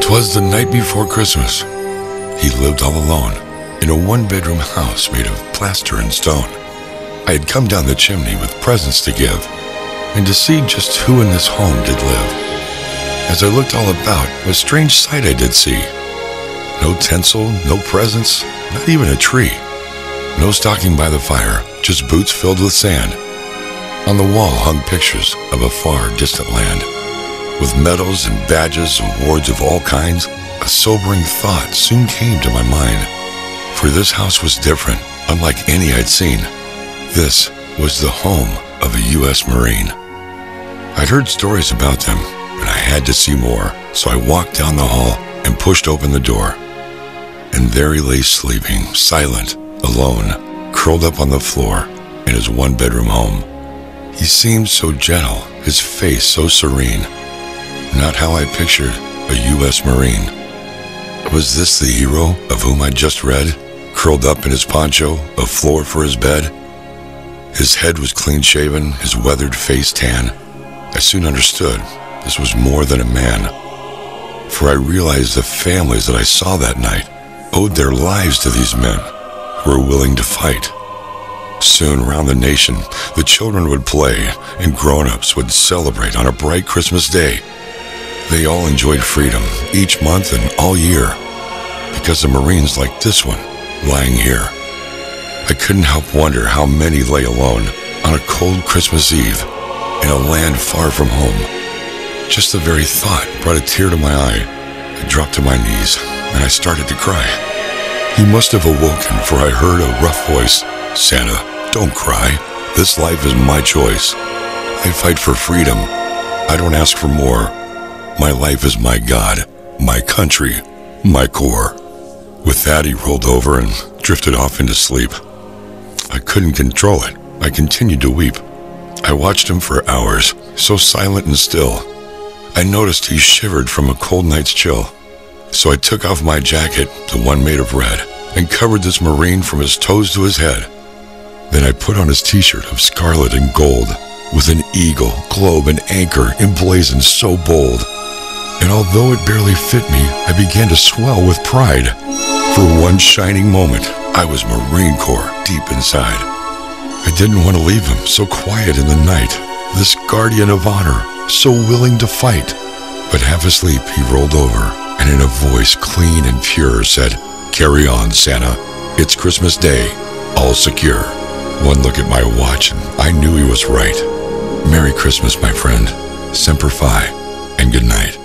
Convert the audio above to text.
'Twas the night before Christmas. He lived all alone in a one-bedroom house made of plaster and stone. I had come down the chimney with presents to give and to see just who in this home did live. As I looked all about, a strange sight I did see. No tinsel, no presents, not even a tree. No stocking by the fire, just boots filled with sand. On the wall hung pictures of a far distant land. With medals and badges, awards of all kinds, a sobering thought soon came to my mind. For this house was different, unlike any I'd seen. This was the home of a U.S. Marine. I'd heard stories about them, and I had to see more, so I walked down the hall and pushed open the door. And there he lay sleeping, silent, alone, curled up on the floor in his one-bedroom home. He seemed so gentle, his face so serene. Not how I pictured a U.S. Marine. Was this the hero of whom I'd just read, curled up in his poncho, a floor for his bed? His head was clean-shaven, his weathered face tan. I soon understood this was more than a man, for I realized the families that I saw that night owed their lives to these men who were willing to fight. Soon, around the nation, the children would play and grown-ups would celebrate on a bright Christmas day. They all enjoyed freedom each month and all year because of Marines like this one lying here. I couldn't help wonder how many lay alone on a cold Christmas Eve in a land far from home. Just the very thought brought a tear to my eye. I dropped to my knees and I started to cry. He must have awoken, for I heard a rough voice. "Santa, don't cry. This life is my choice. I fight for freedom. I don't ask for more. My life is my God, my country, my Corps." With that, he rolled over and drifted off into sleep. I couldn't control it. I continued to weep. I watched him for hours, so silent and still. I noticed he shivered from a cold night's chill. So I took off my jacket, the one made of red, and covered this Marine from his toes to his head. Then I put on his t-shirt of scarlet and gold, with an eagle, globe, and anchor emblazoned so bold. And although it barely fit me, I began to swell with pride. For one shining moment, I was Marine Corps deep inside. I didn't want to leave him, so quiet in the night, this guardian of honor, so willing to fight. But half asleep, he rolled over, and in a voice clean and pure said, "Carry on, Santa. It's Christmas Day, all secure." One look at my watch, and I knew he was right. Merry Christmas, my friend. Semper Fi, and good night.